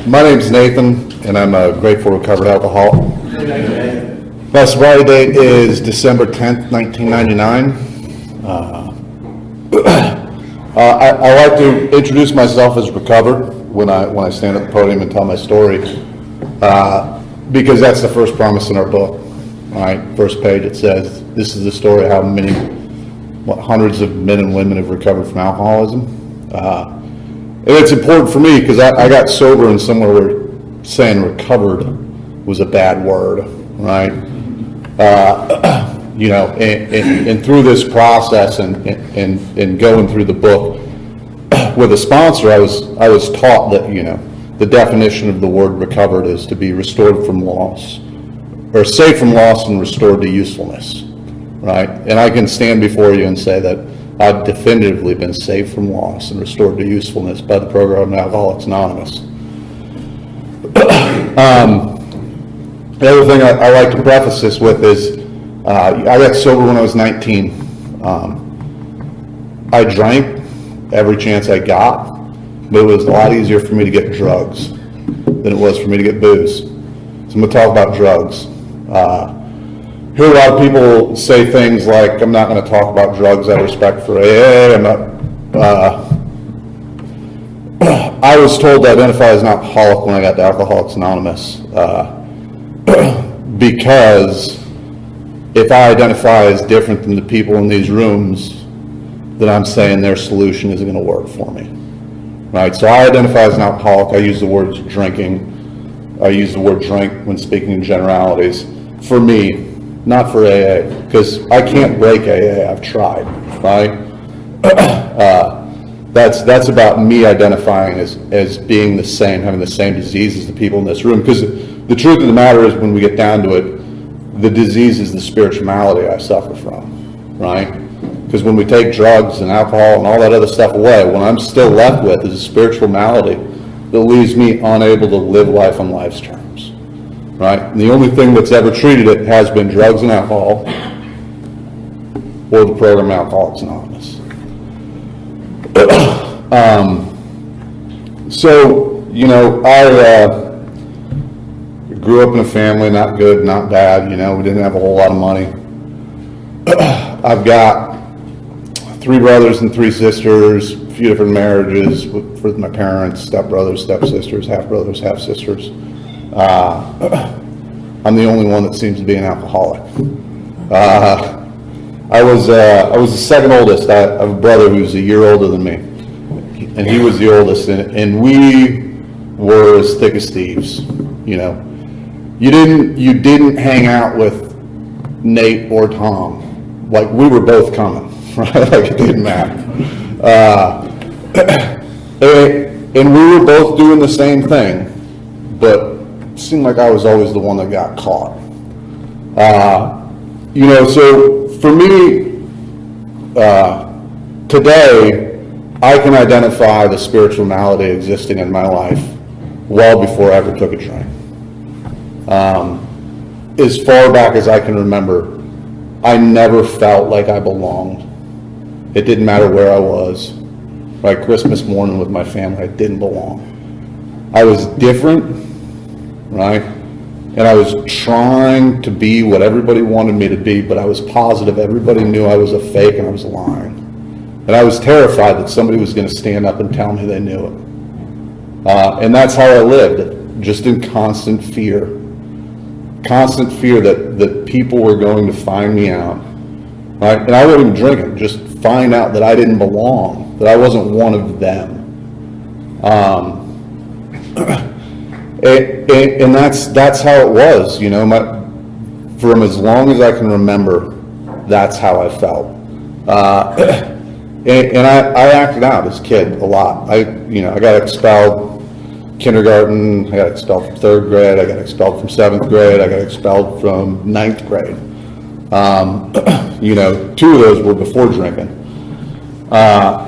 My name's Nathan, and I'm a grateful recovered alcoholic. My sobriety date is December 10th, 1999. I like to introduce myself as recovered when I stand at the podium and tell my story, because that's the first promise in our book. All right, first page it says, "This is the story of how many, hundreds of men and women have recovered from alcoholism." And it's important for me because I got sober in somewhere where saying recovered was a bad word, right? And through this process and going through the book with a sponsor, I was taught that, the definition of the word recovered is to be restored from loss, or saved from loss and restored to usefulness, right? And I can stand before you and say that I've definitively been saved from loss and restored to usefulness by the program of Alcoholics Anonymous. The other thing I like to preface this with is I got sober when I was 19. I drank every chance I got, but it was a lot easier for me to get drugs than it was for me to get booze. So I'm going to talk about drugs. Hear a lot of people say things like, I'm not going to talk about drugs out of respect for AA. I was told to identify as an alcoholic when I got to Alcoholics Anonymous, because if I identify as different than the people in these rooms, then I'm saying their solution isn't going to work for me, right? So I identify as an alcoholic. I use the word drinking. I use the word drink when speaking in generalities. For me, not for AA, because I can't break AA. I've tried, right? That's about me identifying as being the same, having the same disease as the people in this room. Because the truth of the matter is, when we get down to it, the disease is the spirituality I suffer from, right? Because when we take drugs and alcohol and all that other stuff away, what I'm still left with is a spiritual malady that leaves me unable to live life on life's terms, right? And the only thing that's ever treated it has been drugs and alcohol, or the program Alcoholics Anonymous. I grew up in a family, not good, not bad. We didn't have a whole lot of money. I've got 3 brothers and 3 sisters, a few different marriages with my parents, stepbrothers, stepsisters, half-brothers, half-sisters. I'm the only one that seems to be an alcoholic. I was the second oldest. I have a brother who's a year older than me, and he was the oldest, and we were as thick as thieves. You didn't hang out with Nate or Tom. Like, we were both coming, right? Like, it didn't matter. And we were both doing the same thing, but it seemed like I was always the one that got caught. So for me, today, I can identify the spiritual malady existing in my life well before I ever took a drink. As far back as I can remember, I never felt like I belonged. It didn't matter where I was. Like Christmas morning with my family, I didn't belong. I was different, right? And I was trying to be what everybody wanted me to be, but I was positive everybody knew I was a fake and I was lying. And I was terrified that somebody was going to stand up and tell me they knew it. And that's how I lived, just in constant fear. Constant fear that people were going to find me out, right? And I wasn't even drinking, just find out that I didn't belong, that I wasn't one of them. And that's how it was, from as long as I can remember, that's how I felt. And I acted out as a kid a lot. I got expelled kindergarten, I got expelled from 3rd grade, I got expelled from 7th grade, I got expelled from 9th grade. 2 of those were before drinking. I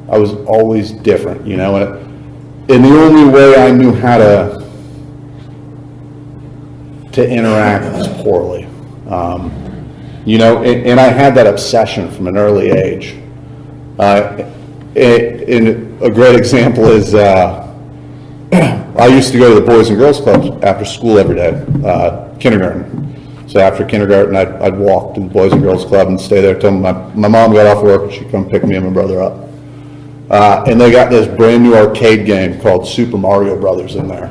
was always different, and the only way I knew how to interact was poorly. And I had that obsession from an early age And a great example is I used to go to the Boys and Girls Club after school every day, kindergarten. So after kindergarten, I'd walk to the Boys and Girls Club and stay there till my mom got off work and she'd come pick me and my brother up. And they got this brand new arcade game called Super Mario Brothers in there.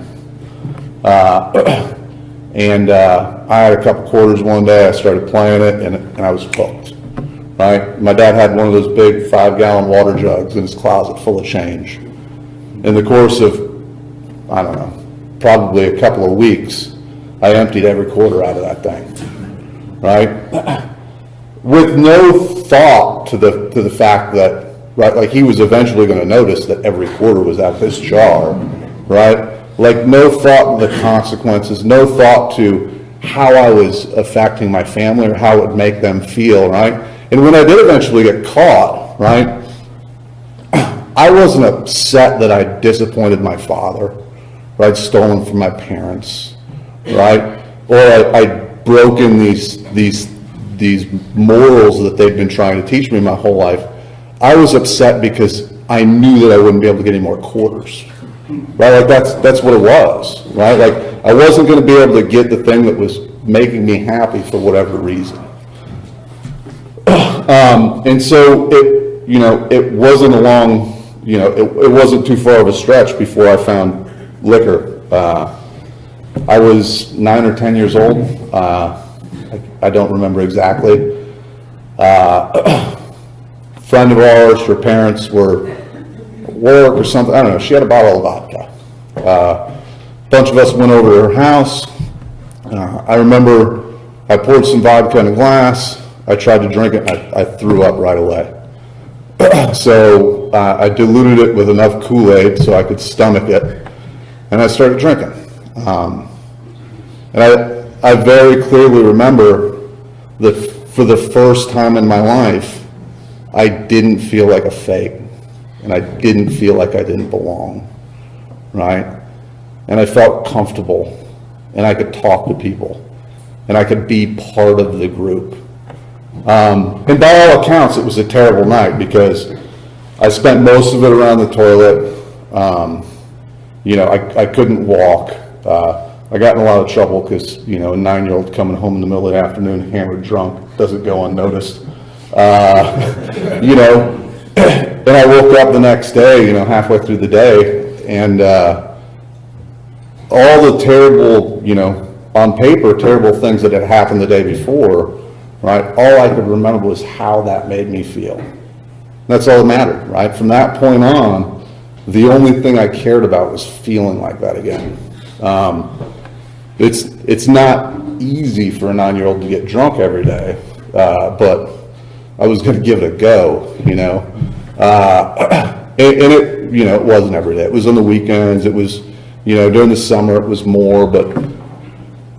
And I had a couple quarters one day, I started playing it, and I was hooked, right? My dad had one of those big 5-gallon water jugs in his closet full of change. In the course of, I don't know, probably a couple of weeks, I emptied every quarter out of that thing, right? With no thought to the fact that, right, like he was eventually going to notice that every quarter was out of this jar, right? Like no thought to the consequences, no thought to how I was affecting my family or how it would make them feel, right? And when I did eventually get caught, right, I wasn't upset that I disappointed my father, right, stolen from my parents, right, or I'd broken these morals that they'd been trying to teach me my whole life. I was upset because I knew that I wouldn't be able to get any more quarters, right? Like that's what it was, right? Like I wasn't going to be able to get the thing that was making me happy for whatever reason. And so it wasn't a long, it wasn't too far of a stretch before I found liquor. I was 9 or 10 years old. I don't remember exactly. Friend of ours, her parents were at work or something. I don't know. She had a bottle of vodka. A bunch of us went over to her house. I remember I poured some vodka in a glass. I tried to drink it. I threw up right away. So I diluted it with enough Kool-Aid so I could stomach it, and I started drinking. And I very clearly remember that for the first time in my life, I didn't feel like a fake, and I didn't feel like I didn't belong, right? And I felt comfortable, and I could talk to people, and I could be part of the group. And by all accounts, it was a terrible night because I spent most of it around the toilet. I couldn't walk. I got in a lot of trouble because, a 9-year-old coming home in the middle of the afternoon hammered drunk doesn't go unnoticed. And I woke up the next day, halfway through the day, and all the terrible, on paper, terrible things that had happened the day before, right? All I could remember was how that made me feel. That's all that mattered, right? From that point on, the only thing I cared about was feeling like that again. It's not easy for a 9-year-old to get drunk every day, but I was going to give it a go, and it, it wasn't every day. It was on the weekends. It was, during the summer it was more, but,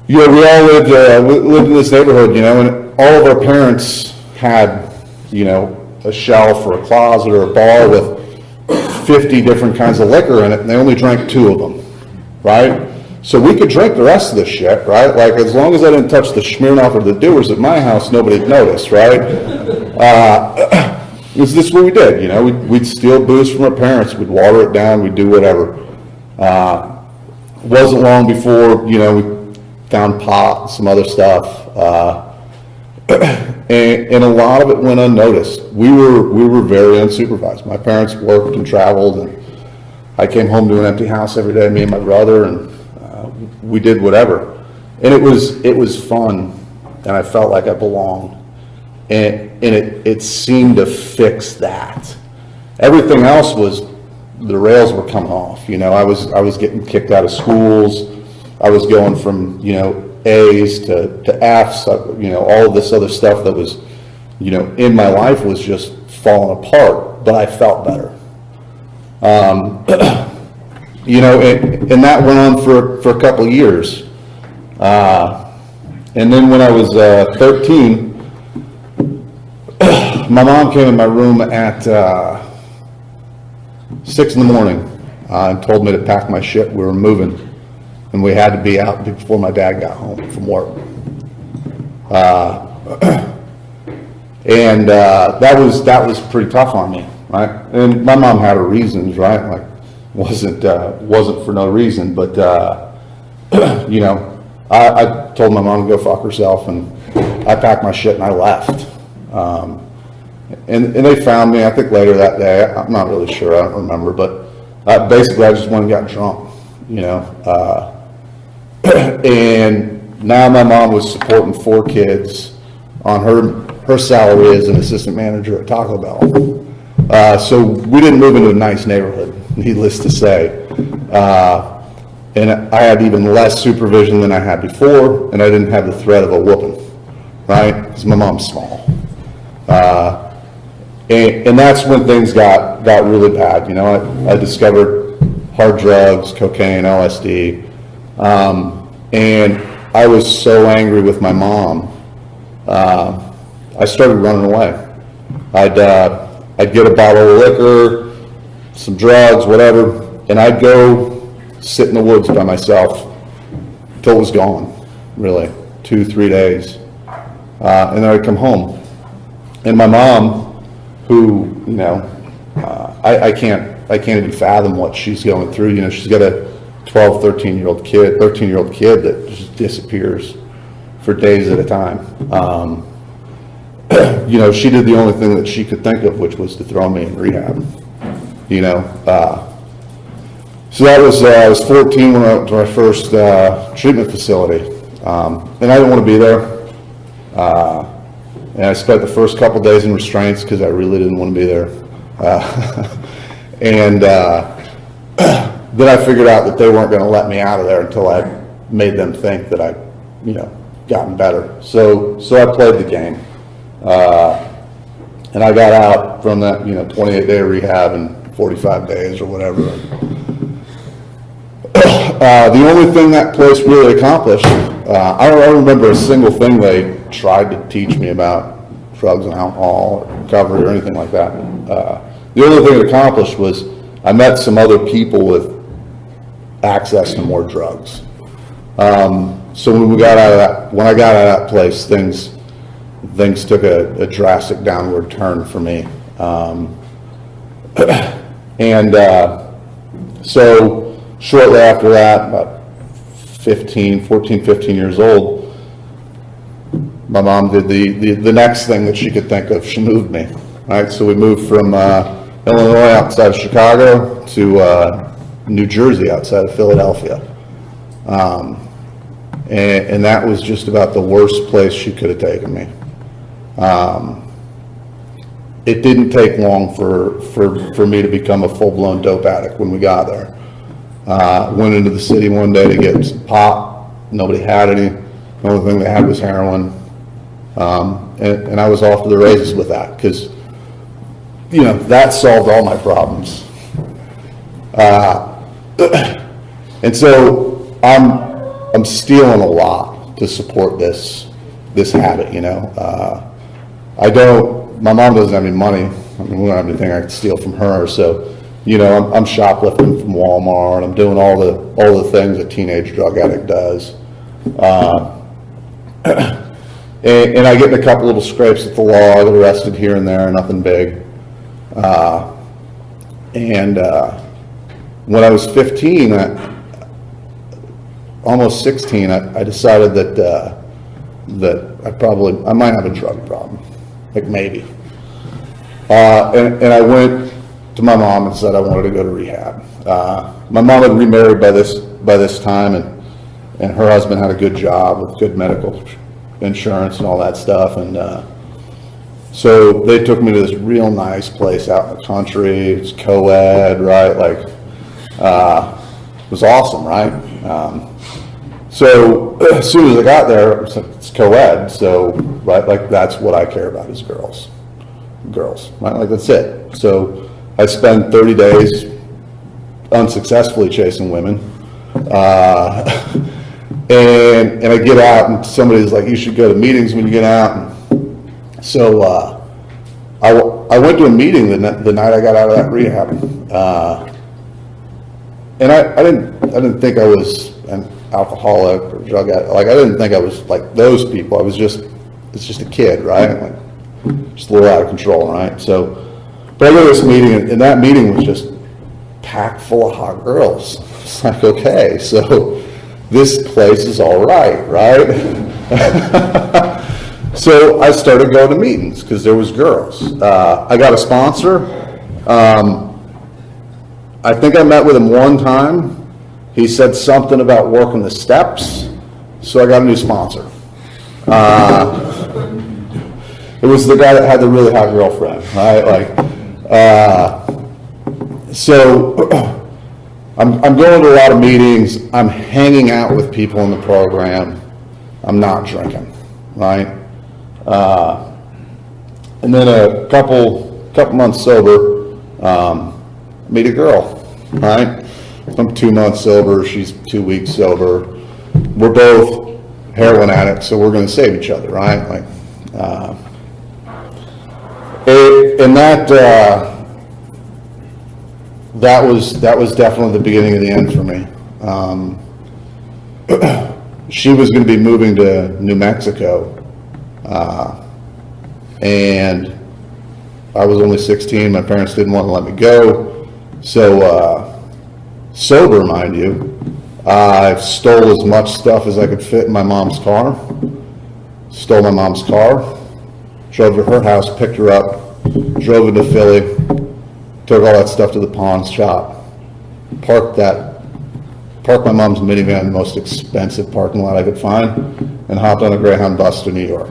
we all lived in this neighborhood, and all of our parents had, a shelf or a closet or a bar with 50 different kinds of liquor in it, and they only drank 2 of them, right? So we could drink the rest of the shit, right? Like, as long as I didn't touch the Smirnoff or the Dewar's at my house, nobody'd notice, right? This is what we did, we'd steal booze from our parents, we'd water it down, we'd do whatever. Wasn't long before, we found pot, some other stuff, and a lot of it went unnoticed. We were very unsupervised. My parents worked and traveled, and I came home to an empty house every day, me and my brother, and we did whatever. And it was fun, and I felt like I belonged. And it seemed to fix that. Everything else was, the rails were coming off. I was getting kicked out of schools. I was going from, A's to F's, all of this other stuff that was, in my life was just falling apart, but I felt better. And that went on for a couple of years. And then when I was 13, my mom came in my room at 6 in the morning and told me to pack my shit. We were moving, and we had to be out before my dad got home from work. And that was pretty tough on me, right? And my mom had her reasons, right? Like, wasn't for no reason, but you know, I told my mom to go fuck herself, and I packed my shit and I left. And they found me, I think later that day. I'm not really sure, I don't remember, but basically I just went and got drunk, you know. And now my mom was supporting 4 kids on her salary as an assistant manager at Taco Bell. So we didn't move into a nice neighborhood, needless to say. And I had even less supervision than I had before, and I didn't have the threat of a whooping, right? Because my mom's small. And that's when things got really bad. You know, I discovered hard drugs, cocaine, LSD, and I was so angry with my mom. I started running away. I'd get a bottle of liquor, some drugs, whatever, and I'd go sit in the woods by myself till it was gone, really, 2-3 days. And then I'd come home. And my mom, who, you know, I can't even fathom what she's going through. You know, she's got a 12, 13-year-old kid that just disappears for days at a time. You know, she did the only thing that she could think of, which was to throw me in rehab, you know. So that was, I was 14 when I went to my first treatment facility, and I didn't want to be there. And I spent the first couple days in restraints because I really didn't want to be there. And then I figured out that they weren't going to let me out of there until I made them think that I'd, you know, gotten better. So I played the game. And I got out from that, you know, 28-day rehab in 45 days or whatever. The only thing that place really accomplished, I don't remember a single thing they tried to teach me about drugs and alcohol or recovery or anything like that. The only thing it accomplished was I met some other people with access to more drugs. So when I got out of that place, things took a drastic downward turn for me. So shortly after that, about 14, 15 years old, my mom did the next thing that she could think of. She moved me, right? So we moved from Illinois outside of Chicago to New Jersey outside of Philadelphia. And that was just about the worst place she could have taken me. It didn't take long for me to become a full-blown dope addict when we got there. Went into the city one day to get some pot. Nobody had any. The only thing they had was heroin. And I was off to the races with that because, you know, that solved all my problems. And so I'm stealing a lot to support this habit, you know. My mom doesn't have any money. I mean, we don't have anything I can steal from her, so, you know, I'm shoplifting from Walmart. I'm doing all the things a teenage drug addict does. And I get in a couple little scrapes at the law. I get arrested here and there, nothing big. When I was 15, almost 16, I decided that I might have a drug problem, like maybe. And I went to my mom and said I wanted to go to rehab. My mom had remarried by this time, and her husband had a good job with good medical insurance and all that stuff. And so they took me to this real nice place out in the country. It's co-ed, right? Like, it was awesome, right? So as soon as I got there, it's co-ed, so right, like that's what I care about is girls, right? Like that's it. So I spend 30 days unsuccessfully chasing women, and I get out, and somebody's like, "You should go to meetings when you get out." And so I went to a meeting the night I got out of that rehab, and I didn't think I was an alcoholic or drug addict. Like I didn't think I was like those people. It's just a kid, right? Like, just a little out of control, right? So, but I go to this meeting, and that meeting was just packed full of hot girls. It's like, okay, so this place is all right, right? So I started going to meetings because there was girls. I got a sponsor. I think I met with him one time. He said something about working the steps, so I got a new sponsor. It was the guy that had the really hot girlfriend, right? So I'm going to a lot of meetings. I'm hanging out with people in the program. I'm not drinking, right? And then a couple months sober, meet a girl, right? I'm 2 months sober. She's 2 weeks sober. We're both heroin addicts, so we're going to save each other, right? And that was definitely the beginning of the end for me. She was going to be moving to New Mexico, and I was only 16. My parents didn't want to let me go, so sober, mind you, I stole as much stuff as I could fit in my mom's car. Stole my mom's car, drove to her house, picked her up, drove into Philly, took all that stuff to the pawn shop, parked my mom's minivan in the most expensive parking lot I could find, and hopped on a Greyhound bus to New York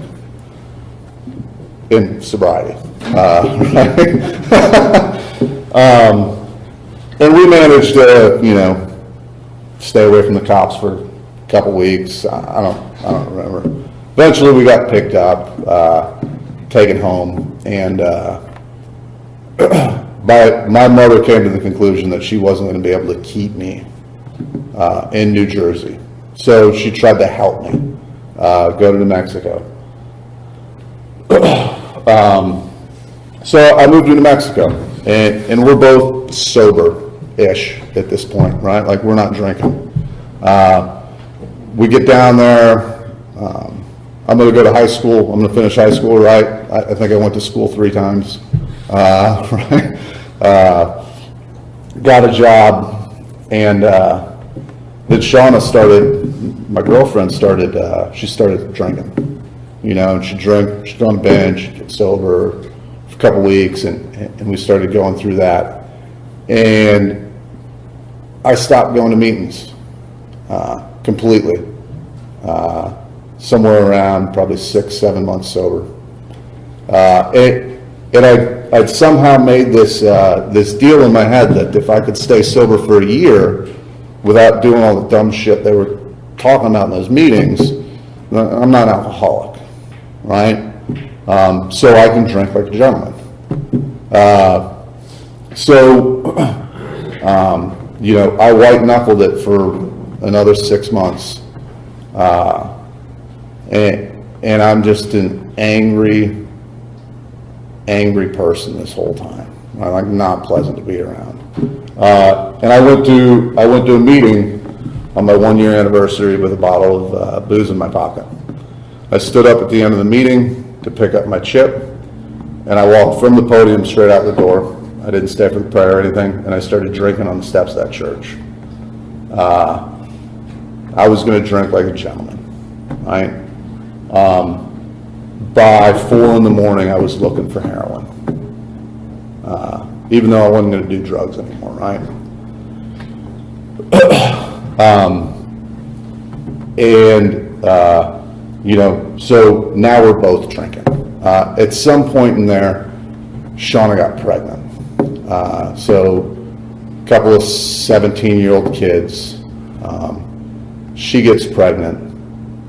in sobriety. And we managed to, stay away from the cops for a couple weeks. I don't remember. Eventually, we got picked up, taken home, and my mother came to the conclusion that she wasn't going to be able to keep me in New Jersey. So she tried to help me go to New Mexico. So I moved to New Mexico, and we're both sober-ish at this point, right? Like, we're not drinking. We get down there. I'm going to go to high school. I'm going to finish high school, right? I think I went to school 3 times. Right? Got a job, and then Shana my girlfriend started drinking, and she'd drink, she'd go on a binge, she'd get sober for a couple weeks, and we started going through that. And I stopped going to meetings completely, somewhere around probably 6-7 months sober. And I'd somehow made this deal in my head that if I could stay sober for a year without doing all the dumb shit they were talking about in those meetings, I'm not an alcoholic, right? So I can drink like a gentleman. I white knuckled it for another 6 months, and I'm just an angry person this whole time. I'm like not pleasant to be around. And I went to a meeting on my 1-year anniversary with a bottle of booze in my pocket. I stood up at the end of the meeting to pick up my chip, and I walked from the podium straight out the door. I didn't stay for the prayer or anything, and I started drinking on the steps of that church. I was going to drink like a gentleman, right? By 4 in the morning, I was looking for heroin, even though I wasn't going to do drugs anymore, right? So now we're both drinking. At some point in there, Shana got pregnant. So a couple of 17-year-old kids, she gets pregnant,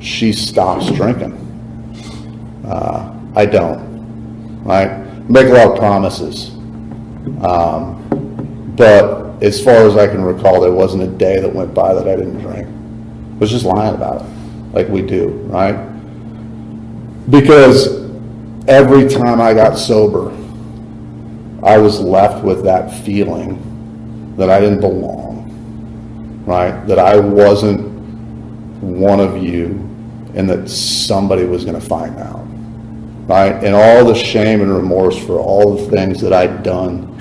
she stops drinking. I don't, right? Make a lot of promises. But as far as I can recall, there wasn't a day that went by that I didn't drink. I was just lying about it, like we do, right? Because every time I got sober, I was left with that feeling that I didn't belong, right? That I wasn't one of you, and that somebody was going to find out, right? And all the shame and remorse for all the things that I'd done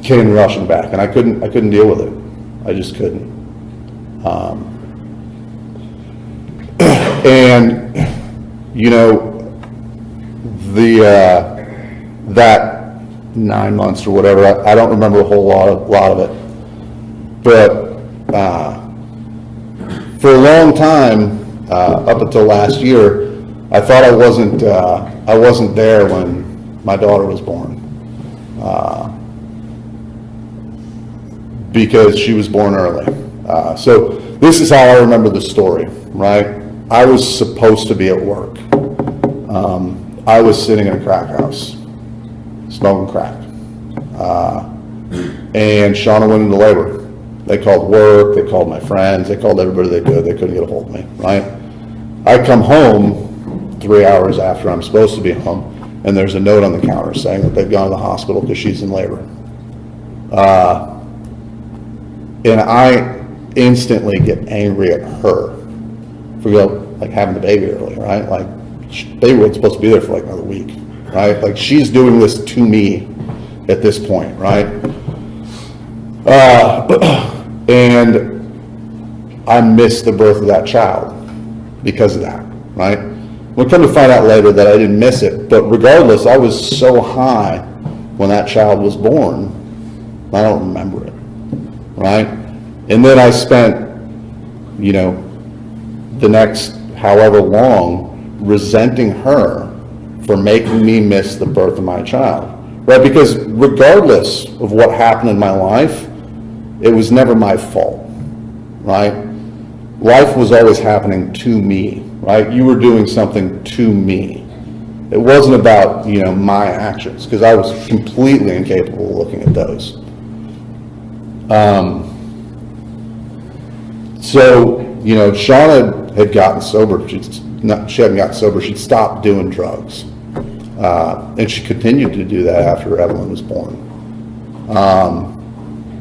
came rushing back, and I couldn't deal with it. I just couldn't. And you know, that 9 months or whatever, I don't remember a whole lot of it, but for a long time, up until last year, I thought I wasn't there when my daughter was born, because she was born early. So this is how I remember the story, right? I was supposed to be at work. I was sitting in a crack house, smoking crack. And Shana went into labor. They called work, they called my friends, they called everybody they could. They couldn't get a hold of me, right? I come home 3 hours after I'm supposed to be home, and there's a note on the counter saying that they've gone to the hospital because she's in labor. And I instantly get angry at her for like having the baby early, right? Like, baby wasn't supposed to be there for like another week, right? Like, she's doing this to me at this point, right? And I missed the birth of that child because of that, right? We'll come to find out later that I didn't miss it, but regardless, I was so high when that child was born, I don't remember it, right? And then I spent, you know, the next however long resenting her for making me miss the birth of my child, right? Because regardless of what happened in my life, it was never my fault, right? Life was always happening to me, right? You were doing something to me. It wasn't about, you know, my actions, because I was completely incapable of looking at those. So, you know, Shana had gotten sober. She hadn't gotten sober. She'd stopped doing drugs. And she continued to do that after Evelyn was born.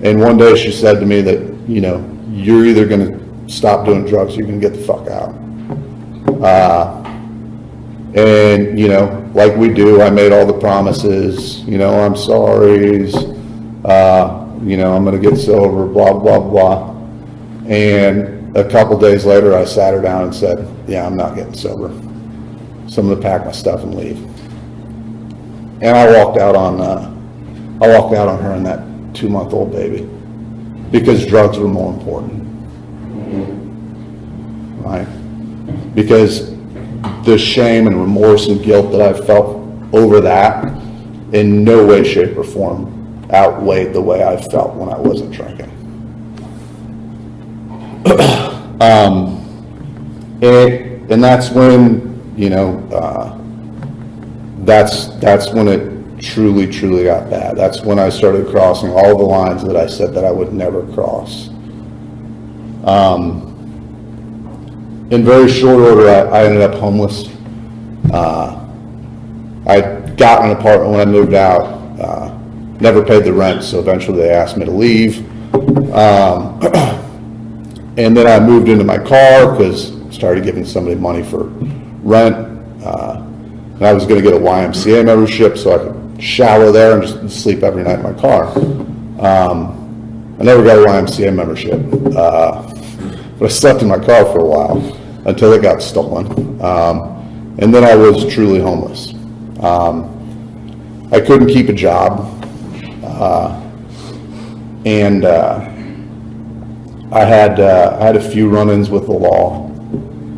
And one day she said to me that, you know, you're either going to stop doing drugs or you're going to get the fuck out. And, you know, like we do, I made all the promises, you know, I'm sorry, you know, I'm going to get sober, blah, blah, blah. And a couple days later, I sat her down and said, yeah, I'm not getting sober. So I'm going to pack my stuff and leave. And I walked out on her and that 2-month-old baby, because drugs were more important, right? Because the shame and remorse and guilt that I felt over that in no way, shape, or form outweighed the way I felt when I wasn't drinking. And that's when, you know, that's when it truly got bad. That's when I started crossing all the lines that I said that I would never cross. In very short order, I ended up homeless. I'd gotten an apartment when I moved out, never paid the rent, so eventually they asked me to leave. And then I moved into my car because I started giving somebody money for rent. And I was going to get a YMCA membership so I could shower there and just sleep every night in my car. I never got a YMCA membership, but I slept in my car for a while until it got stolen. And then I was truly homeless. I couldn't keep a job, and I had a few run-ins with the law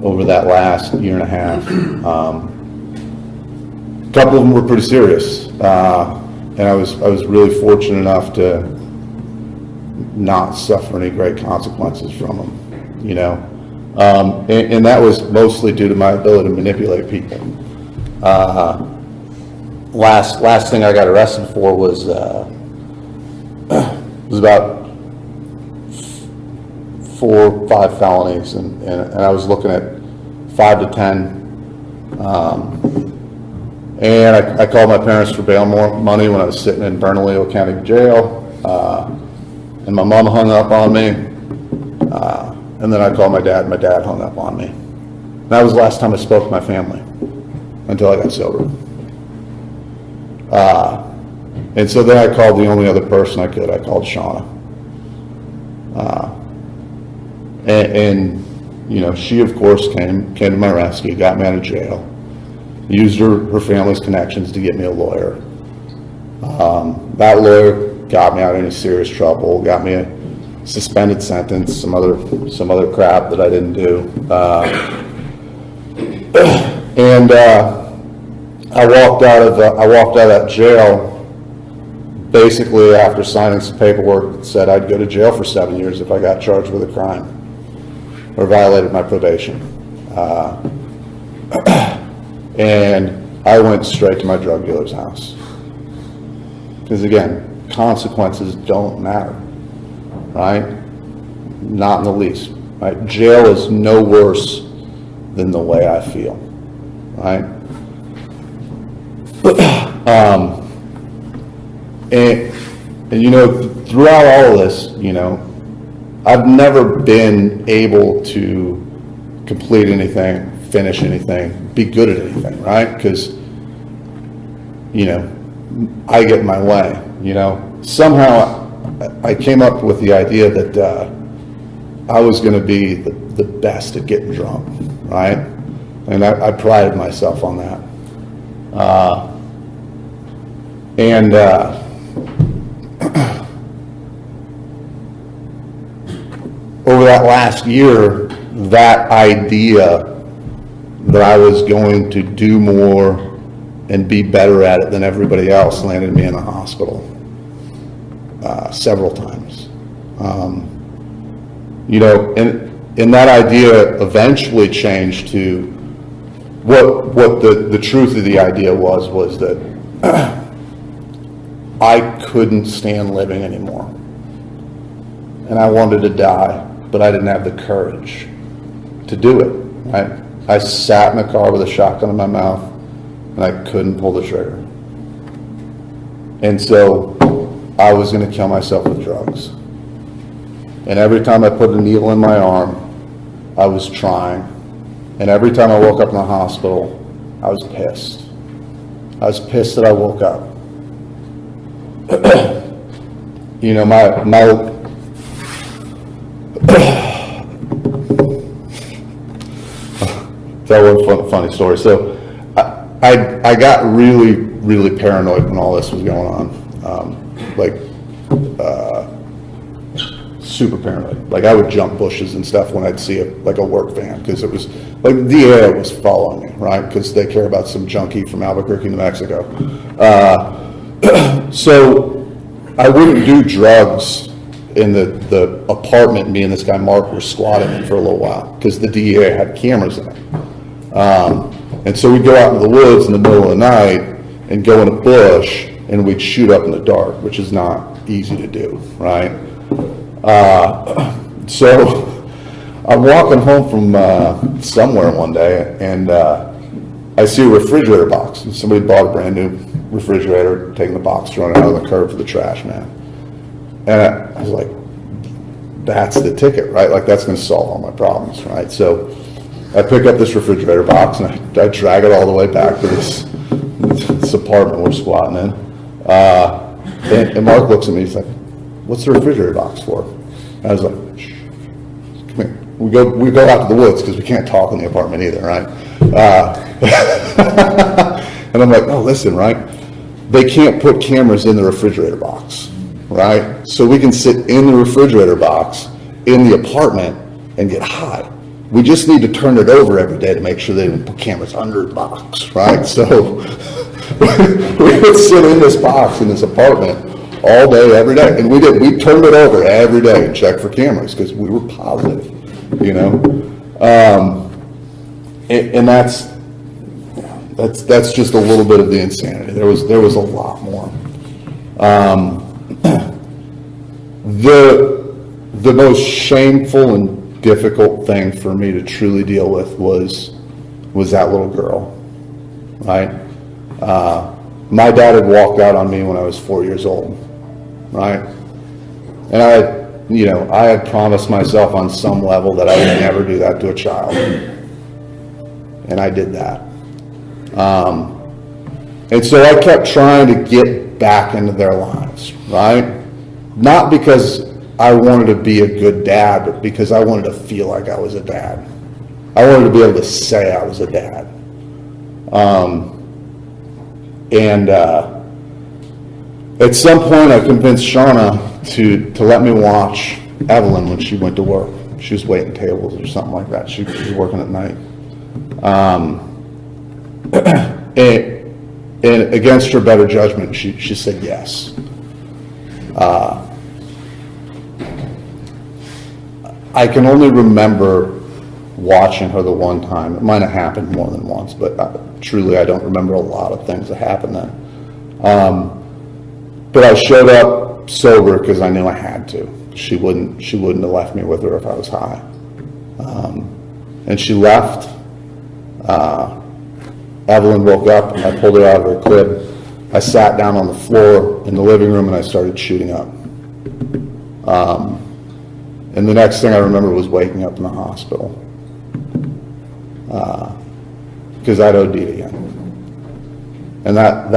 over that last year and a half. A couple of them were pretty serious, and I was really fortunate enough to not suffer any great consequences from them, you know. And that was mostly due to my ability to manipulate people. Last thing I got arrested for was about 4 or 5 felonies, and I was looking at 5 to 10. And I called my parents for bail money when I was sitting in Bernalillo County Jail, and my mom hung up on me, and then I called my dad, and my dad hung up on me. And that was the last time I spoke to my family. until I got sober. And so then I called the only other person I could. I called Shana. And you know, she of course came to my rescue, got me out of jail, used her family's connections to get me a lawyer. That lawyer got me out of any serious trouble, got me a suspended sentence, some other crap that I didn't do. And I walked out of that jail basically after signing some paperwork that said I'd go to jail for 7 years if I got charged with a crime or violated my probation. And I went straight to my drug dealer's house. Because again, consequences don't matter, right? Not in the least, right? Jail is no worse than the way I feel, right? And you know, throughout all of this, you know, I've never been able to complete anything, finish anything, be good at anything, right? Because, you know, I get in my way, you know. Somehow I came up with the idea that I was going to be the best at getting drunk, right? And I prided myself on that. Over that last year, that idea that I was going to do more and be better at it than everybody else landed me in the hospital several times. You know, and that idea eventually changed to what the truth of the idea was that I couldn't stand living anymore. And I wanted to die, but I didn't have the courage to do it, right? I sat in a car with a shotgun in my mouth and I couldn't pull the trigger. And so I was going to kill myself with drugs. And every time I put a needle in my arm, I was trying. And every time I woke up in the hospital, I was pissed. I was pissed that I woke up. You know, tell one funny story. So I got really paranoid when all this was going on. Super paranoid. Like I would jump bushes and stuff when I'd see a work van, because it was like the DA was following me, right? Because they care about some junkie from Albuquerque, New Mexico. So I wouldn't do drugs in the apartment me and this guy Mark were squatting in for a little while, because the DEA had cameras in it. And so we'd go out in the woods in the middle of the night and go in a bush and we'd shoot up in the dark, which is not easy to do, right? So I'm walking home from somewhere one day and I see a refrigerator box. And somebody bought a brand new refrigerator, taking the box, throwing it out on the curb for the trash man. And I was like, that's the ticket, right? Like that's going to solve all my problems, right? So I pick up this refrigerator box and I drag it all the way back to this apartment we're squatting in. And Mark looks at me, he's like, what's the refrigerator box for? And I was like, shh, come here. We go out to the woods because we can't talk in the apartment either, right? And I'm like, oh, listen, right? They can't put cameras in the refrigerator box, right? So we can sit in the refrigerator box in the apartment and get high. We just need to turn it over every day to make sure they don't put cameras under the box, right? So we would sit in this box in this apartment all day, every day. And we did. We turned it over every day and checked for cameras because we were positive, you know. And that's just a little bit of the insanity. There was a lot more. The most shameful and difficult thing for me to truly deal with was that little girl, right? My dad had walked out on me when I was 4 years old, right? And I had promised myself on some level that I would never do that to a child, and I did that. And so I kept trying to get back into their lives, right? Not because I wanted to be a good dad, but because I wanted to feel like I was a dad. I wanted to be able to say I was a dad. At some point I convinced Shana to let me watch Evelyn when she went to work. She was waiting tables or something like that. She was working at night. And against her better judgment, she said yes. I can only remember watching her the one time. It might have happened more than once, but truly I don't remember a lot of things that happened then. But I showed up sober because I knew I had to. She wouldn't have left me with her if I was high. And she left. Evelyn woke up, and I pulled her out of her crib. I sat down on the floor in the living room, and I started shooting up. And the next thing I remember was waking up in the hospital because I'd OD'd again. And that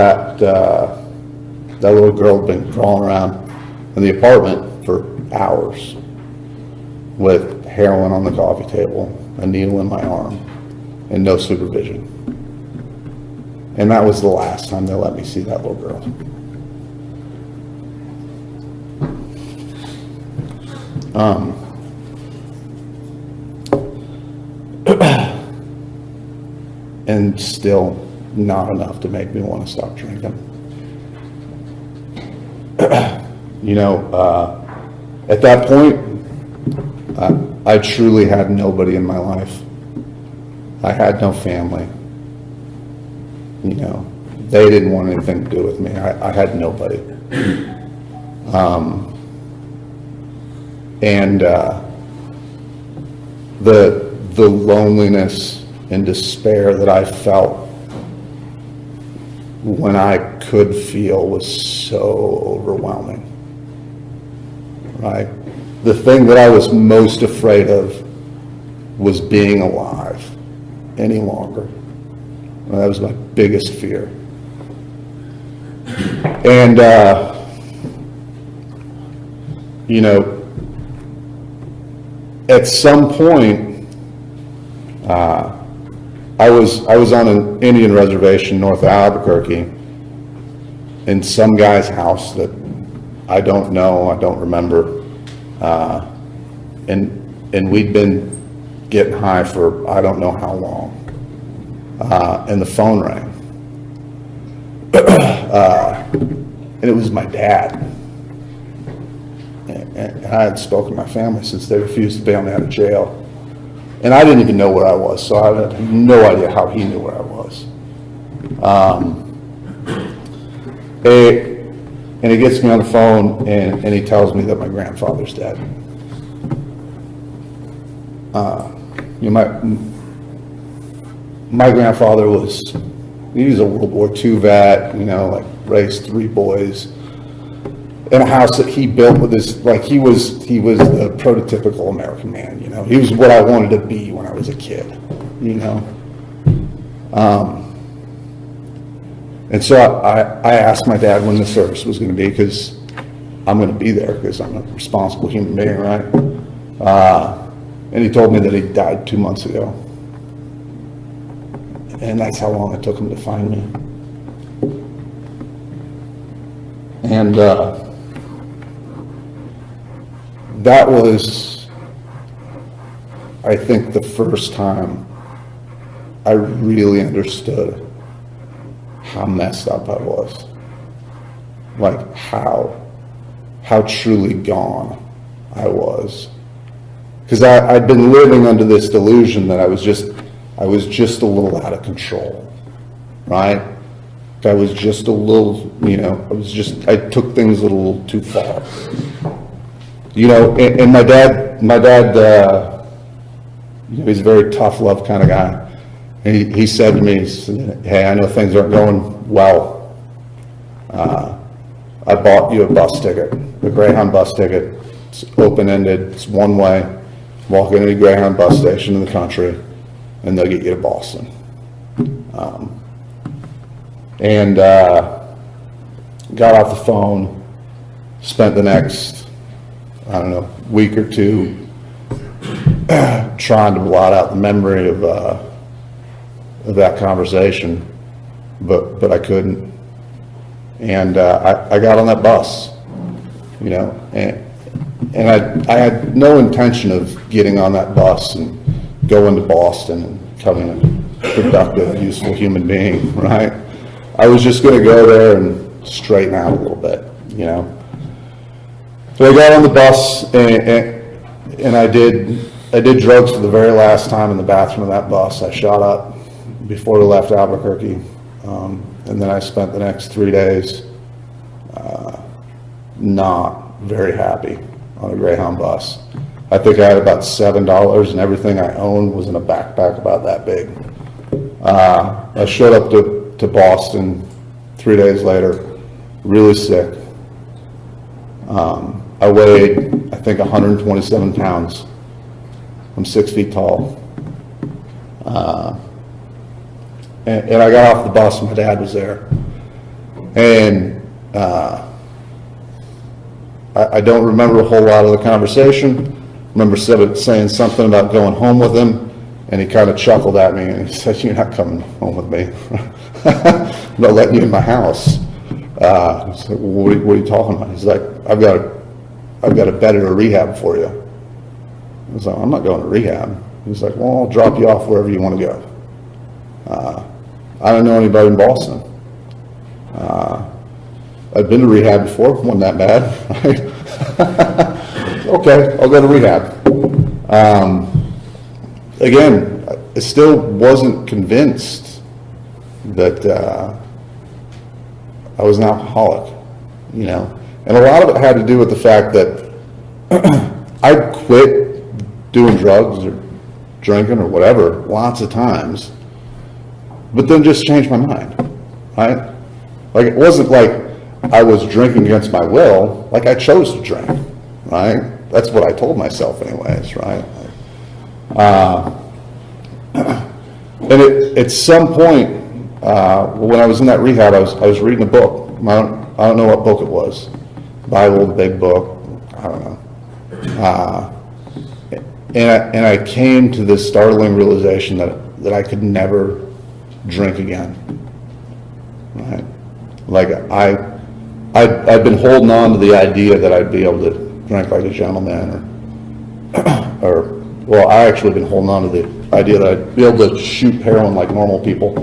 little girl had been crawling around in the apartment for hours with heroin on the coffee table, a needle in my arm, and no supervision. And that was the last time they let me see that little girl. And still not enough to make me want to stop drinking. At that point, I truly had nobody in my life. I had no family. They didn't want anything to do with me. I had nobody. And the loneliness and despair that I felt when I could feel was so overwhelming, right? The thing that I was most afraid of was being alive any longer. That was my biggest fear. And, at some point, I was on an Indian reservation north of Albuquerque in some guy's house that I don't know, I don't remember, and we'd been getting high for I don't know how long, and the phone rang, and it was my dad, and I had spoken to my family since they refused to bail me out of jail. And I didn't even know where I was, so I had no idea how he knew where I was. And he gets me on the phone, and he tells me that my grandfather's dead. My grandfather was a World War II vet, raised 3 boys in a house that he built with his, he was the prototypical American man, He was what I wanted to be when I was a kid, And so I asked my dad when the service was going to be, because I'm going to be there because I'm a responsible human being, right? And he told me that he died 2 months ago. And that's how long it took him to find me. And that was, I think, the first time I really understood how messed up I was. How truly gone I was. Because I'd been living under this delusion that I was just a little out of control, right? I was just a little, I took things a little too far. And my dad, he's a very tough love kind of guy. And he said to me, hey, I know things aren't going well. I bought you a bus ticket, a Greyhound bus ticket. It's open-ended, it's one way. Walk into the Greyhound bus station in the country, and they'll get you to Boston. And got off the phone, spent the next, I don't know, week or two trying to blot out the memory of that conversation, but I couldn't. And I got on that bus, you know, and I had no intention of getting on that bus and going to Boston and becoming a productive, useful human being, right? I was just going to go there and straighten out a little bit, you know. So I got on the bus and I did drugs for the very last time in the bathroom of that bus. I shot up before we left Albuquerque, and then I spent the next 3 days not very happy on a Greyhound bus. I think I had about $7 and everything I owned was in a backpack about that big. I showed up to Boston 3 days later, really sick. I weighed, I think, 127 pounds. I'm 6 feet tall. And I got off the bus and my dad was there. And I don't remember a whole lot of the conversation. I remember saying something about going home with him, and he kind of chuckled at me and he said, "You're not coming home with me. I'm not letting you in my house." I said, "Well, what are you talking about?" He's like, I've got a bed at a rehab for you." I was like, "I'm not going to rehab." He's like, "Well, I'll drop you off wherever you want to go." I don't know anybody in Boston. I've been to rehab before, wasn't that bad. Okay, I'll go to rehab. Again, I still wasn't convinced that I was an alcoholic, you know. And a lot of it had to do with the fact that I'd quit doing drugs or drinking or whatever lots of times, but then just changed my mind, right? Like, it wasn't like I was drinking against my will, like I chose to drink, right? That's what I told myself anyways, right? And at some point, when I was in that rehab, I was reading a book. I don't know what book it was. Bible, the big book, I don't know. And I came to this startling realization that I could never drink again, right? Like I'd been holding on to the idea that I'd be able to drink like a gentleman, or well, I actually been holding on to the idea that I'd be able to shoot heroin like normal people.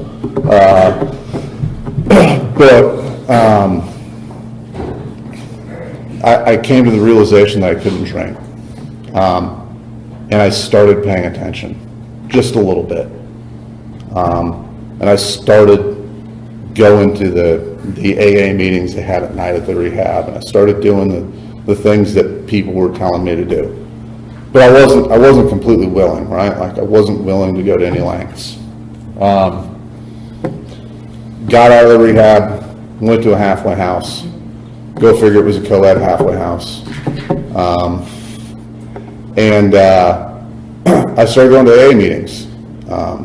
I came to the realization that I couldn't drink, and I started paying attention, just a little bit, and I started going to the AA meetings they had at night at the rehab, and I started doing the things that people were telling me to do. But I wasn't completely willing, right? Like, I wasn't willing to go to any lengths. Got out of the rehab, went to a halfway house. Go figure, it was a co-ed halfway house. And I started going to AA meetings. I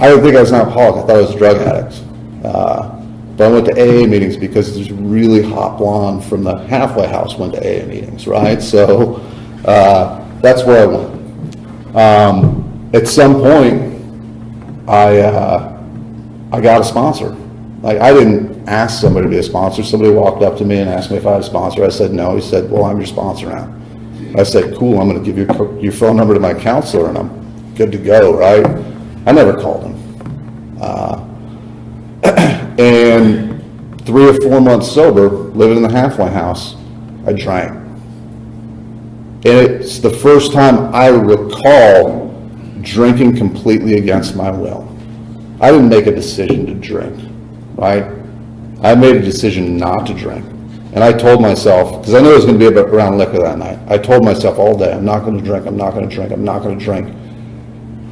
didn't think I was an alcoholic. I thought I was a drug addict. But I went to AA meetings because this really hot blonde from the halfway house went to AA meetings, right? So that's where I went. At some point, I got a sponsor. Like, I didn't ask somebody to be a sponsor. Somebody walked up to me and asked me if I had a sponsor. I said no. He said, "Well, I'm your sponsor now." I said, "Cool, I'm going to give your phone number to my counselor and I'm good to go," right? I never called him. And 3 or 4 months sober, living in the halfway house, I drank. And it's the first time I recall drinking completely against my will. I didn't make a decision to drink, right? I made a decision not to drink. And I told myself, because I knew it was going to be around liquor that night, I told myself all day, I'm not going to drink, I'm not going to drink, I'm not going to drink.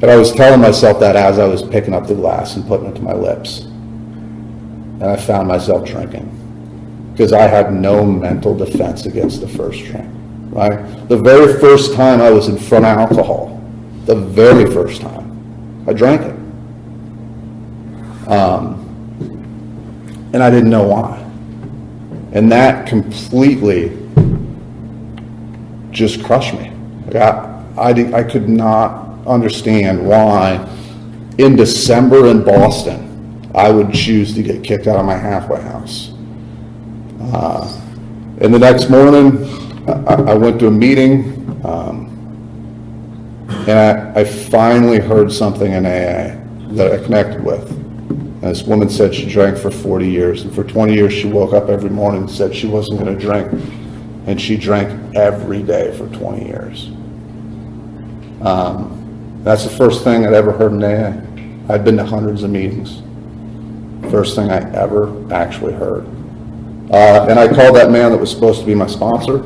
And I was telling myself that as I was picking up the glass and putting it to my lips. And I found myself drinking because I had no mental defense against the first drink, right? The very first time I was in front of alcohol, the very first time, I drank it. and I didn't know why. And that completely just crushed me. I could not understand why in December in Boston I would choose to get kicked out of my halfway house. And the next morning I went to a meeting, and I finally heard something in AA that I connected with. And this woman said she drank for 40 years, and for 20 years she woke up every morning and said she wasn't going to drink, and she drank every day for 20 years. That's the first thing I'd ever heard in AA. I'd been to hundreds of meetings. First thing I ever actually heard. And I called that man that was supposed to be my sponsor,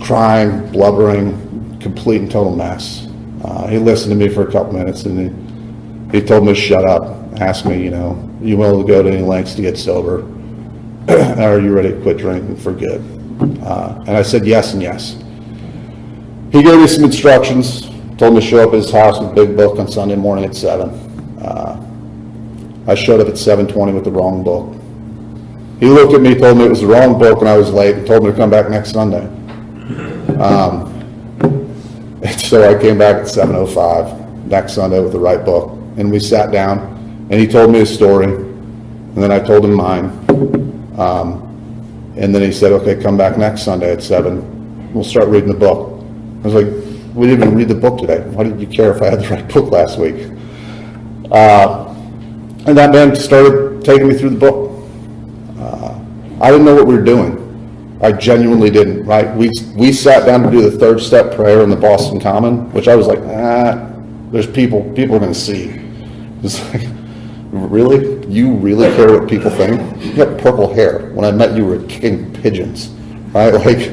crying, blubbering, complete and total mess. He listened to me for a couple minutes, and he told me to shut up, asked me, you willing to go to any lengths to get sober? Are you ready to quit drinking for good? And I said yes and yes. He gave me some instructions, told me to show up at his house with a big book on Sunday morning at 7. I showed up at 7:20 with the wrong book. He looked at me, told me it was the wrong book, and I was late, and told me to come back next Sunday. And so I came back at 7:05 next Sunday with the right book, and we sat down, and he told me his story, and then I told him mine. And then he said, okay, come back next Sunday at 7. We'll start reading the book. I was like, we didn't even read the book today. Why did you care if I had the right book last week? And that man started taking me through the book. I didn't know what we were doing. I genuinely didn't, right? We sat down to do the third step prayer in the Boston Common, which I was like, there's people are going to see. It's like, really? You really care what people think? You had purple hair. When I met you, were kicking pigeons, right? Like,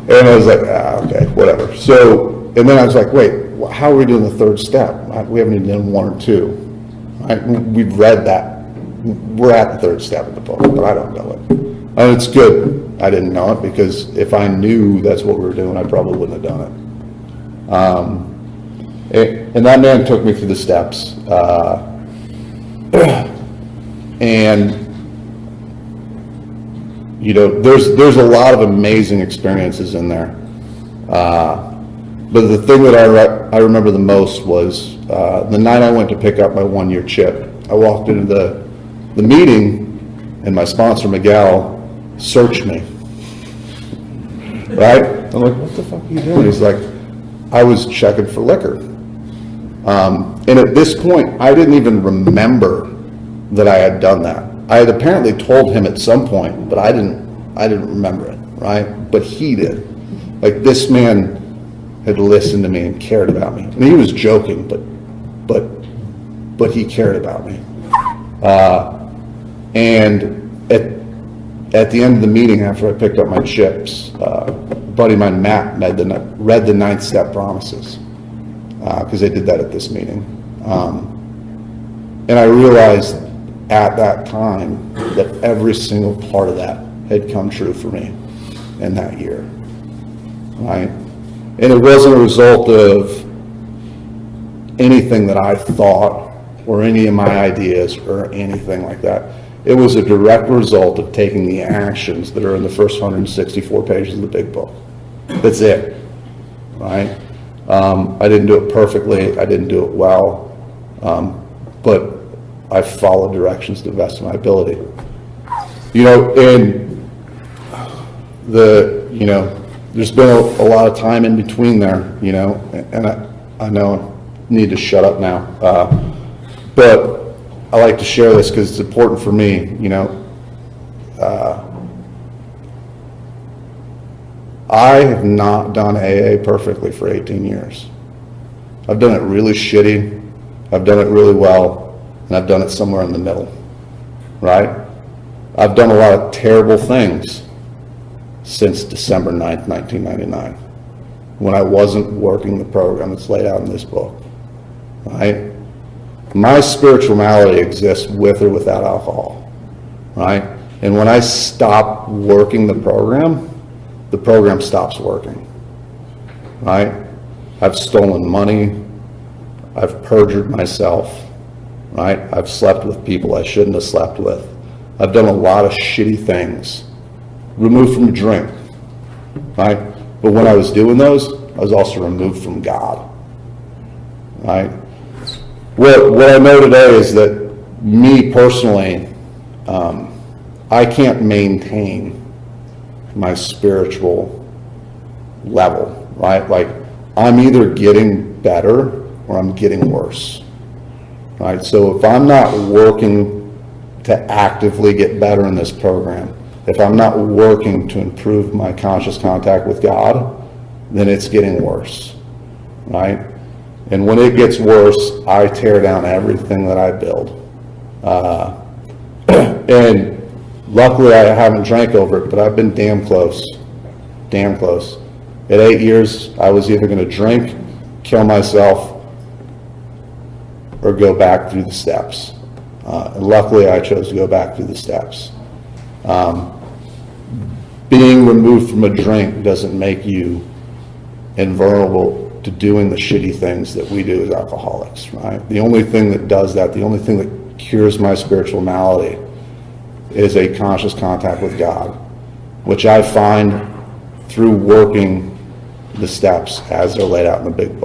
and I was like, okay, whatever. So, and then I was like, wait, how are we doing the third step? We haven't even done 1 or 2. Right? We've read that. We're at the third step of the book, but I don't know it. And it's good I didn't know it, because if I knew that's what we were doing, I probably wouldn't have done it. And that man took me through the steps. And, there's a lot of amazing experiences in there. But the thing that I remember the most was the night I went to pick up my 1-year chip. I walked into the meeting, and my sponsor, Miguel, searched me. Right? I'm like, what the fuck are you doing? He's like, I was checking for liquor. And at this point, I didn't even remember that I had done that. I had apparently told him at some point, but I didn't remember it, right? But he did. Like, this man had listened to me and cared about me. And he was joking, but he cared about me. And at the end of the meeting, after I picked up my chips, a buddy of mine, Matt, read the 9th step promises, because they did that at this meeting. And I realized at that time that every single part of that had come true for me in that year, right? And it wasn't a result of anything that I thought or any of my ideas or anything like that. It was a direct result of taking the actions that are in the first 164 pages of the big book. That's it, right? I didn't do it perfectly. I didn't do it well, but I followed directions to the best of my ability. And there's been a lot of time in between there, and I know I need to shut up now, but I like to share this because it's important for me. I have not done AA perfectly for 18 years. I've done it really shitty, I've done it really well, and I've done it somewhere in the middle, right? I've done a lot of terrible things since December 9th, 1999, when I wasn't working the program that's laid out in this book, right? My spiritual malady exists with or without alcohol, right? And when I stop working the program stops working, right? I've stolen money, I've perjured myself, right? I've slept with people I shouldn't have slept with. I've done a lot of shitty things. Removed from drink, right? But when I was doing those, I was also removed from God, right? What I know today is that me personally, I can't maintain my spiritual level, right? Like, I'm either getting better or I'm getting worse, right? So if I'm not working to actively get better in this program, if I'm not working to improve my conscious contact with God, then it's getting worse, right? And when it gets worse, I tear down everything that I build. And luckily I haven't drank over it, but I've been damn close. At 8 years, I was either going to drink, kill myself, or go back through the steps. And luckily I chose to go back through the steps. Being removed from a drink doesn't make you invulnerable to doing the shitty things that we do as alcoholics, right? The only thing that does that, the only thing that cures my spiritual malady is a conscious contact with God, which I find through working the steps as they're laid out in the big book.